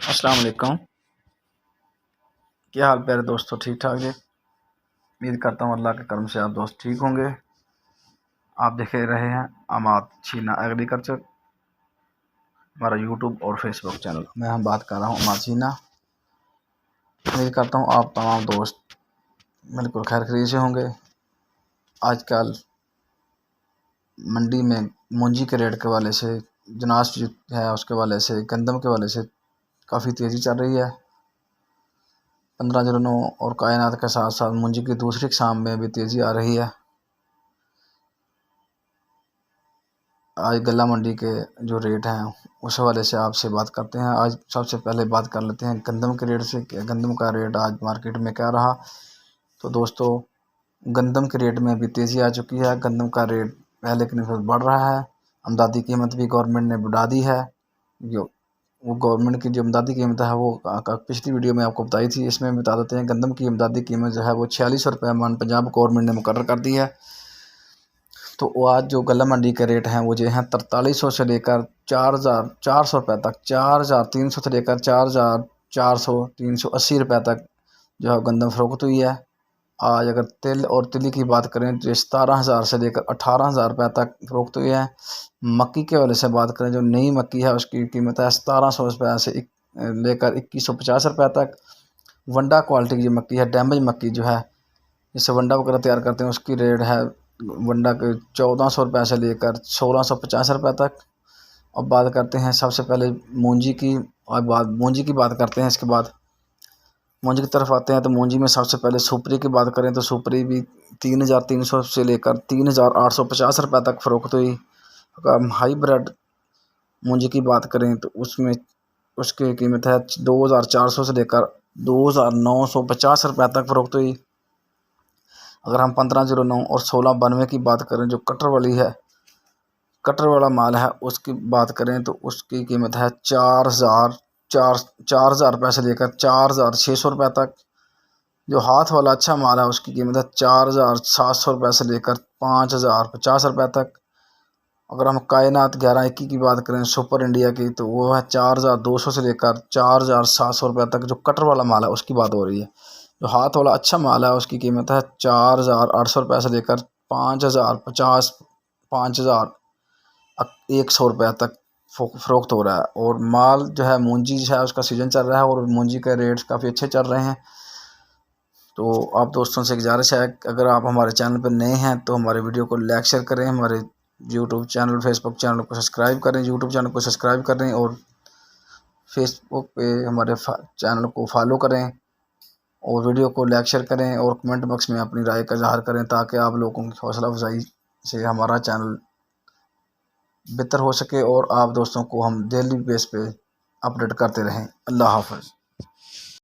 अस्सलाम वालेकुम। क्या हाल प्यारे दोस्तों, ठीक ठाक जी। उम्मीद करता हूँ अल्लाह के करम से आप दोस्त ठीक होंगे। आप देख रहे हैं अमाद छीना एग्रीकल्चर, हमारा यूट्यूब और फेसबुक चैनल। मैं हम बात कर रहा हूँ अमाद छीना। उम्मीद करता हूँ आप तमाम दोस्त बिल्कुल खैर खरीद से होंगे। आजकल मंडी में मूंजी के रेट के वाले से, जनास जो है उसके वाले से, गंदम के वाले से काफ़ी तेज़ी चल रही है। 1509 और कायनात के साथ साथ मूंजी की दूसरी इकसाम में भी तेज़ी आ रही है। आज गला मंडी के जो रेट हैं उस हवाले से आपसे बात करते हैं। आज सबसे पहले बात कर लेते हैं गंदम के रेट से कि गंदम का रेट आज मार्केट में क्या रहा। तो दोस्तों, गंदम के रेट में भी तेज़ी आ चुकी है। गंदम का रेट पहले की निस्बत बढ़ रहा है। अमदादी कीमत भी गवर्नमेंट ने बढ़ा दी है। जो वो गवर्नमेंट की जो इमदादी कीमत है वो पिछली वीडियो में आपको बताई थी। इसमें बता देते हैं गंदम की इमदादी कीमत जो है वो 46 रुपये मन पंजाब गवर्नमेंट ने मुकर्रर कर दी है। तो वो आज जो गला मंडी के रेट हैं वो जो हैं 4300 से लेकर 4400 रुपये तक, 4300 से लेकर 4400 380 रुपये तक जो है गंदम फरोख्त हुई है। आज अगर तिल और तिली की बात करें तो 17,000 से लेकर 18,000 रुपये तक फरोख्त हुई है। मक्की के वाले से बात करें, जो नई मक्की है उसकी कीमत है 1700 रुपये से लेकर 2150 रुपये तक। वंडा क्वालिटी की जो मक्की है, डैमेज मक्की जो है जिससे वंडा वगैरह तैयार करते हैं, उसकी रेट है वंडा के 1400 रुपये से लेकर 1650 रुपये तक। अब बात करते हैं सबसे पहले मूंजी की, और मूंजी की बात करते हैं। इसके बाद मूंजी की तरफ आते हैं तो मूंजी में सबसे पहले सुपरी की बात करें तो सुपरी भी 3300 से लेकर 3850 रुपये तक फ़रोख्त हुई। अगर हम हाईब्रिड मूंजी की बात करें तो उसमें उसकी कीमत है 2400 से लेकर 2950 रुपये तक फ़रोख्त हुई। अगर हम 1509 और 1692 की बात करें, जो कटर वाली है, कटर वाला माल है, उसकी बात करें तो उसकी कीमत है 4,000 रुपये से लेकर 4,600 रुपये तक। जो हाथ वाला अच्छा माल है उसकी कीमत है 4,700 रुपये से लेकर 5,050 रुपये तक। अगर हम कायनात 1121 की बात करें सुपर इंडिया की, तो वो है 4,200 से लेकर 4,700 रुपये तक। जो कटर वाला माल है उसकी बात हो रही है। जो हाथ वाला अच्छा माल है उसकी कीमत है 4,800 रुपये से लेकर 5,050 5,100 रुपये तक फ़रोख्त हो रहा है। और माल जो है मूंजी जो है उसका सीज़न चल रहा है और मूंजी के रेट्स काफ़ी अच्छे चल रहे हैं। तो आप दोस्तों से गुजारिश है, अगर आप हमारे चैनल पर नए हैं तो हमारे वीडियो को लाइक शेयर करें, हमारे यूट्यूब चैनल फेसबुक चैनल को सब्सक्राइब करें, यूट्यूब चैनल को सब्सक्राइब करें और फेसबुक पे हमारे चैनल को फॉलो करें और वीडियो को लाइक शेयर करें और कमेंट बॉक्स में अपनी राय का इज़हार करें, ताकि आप लोगों की हौसला अफजाई से हमारा चैनल बेहतर हो सके और आप दोस्तों को हम डेली बेस पे अपडेट करते रहें। अल्लाह हाफ़िज़।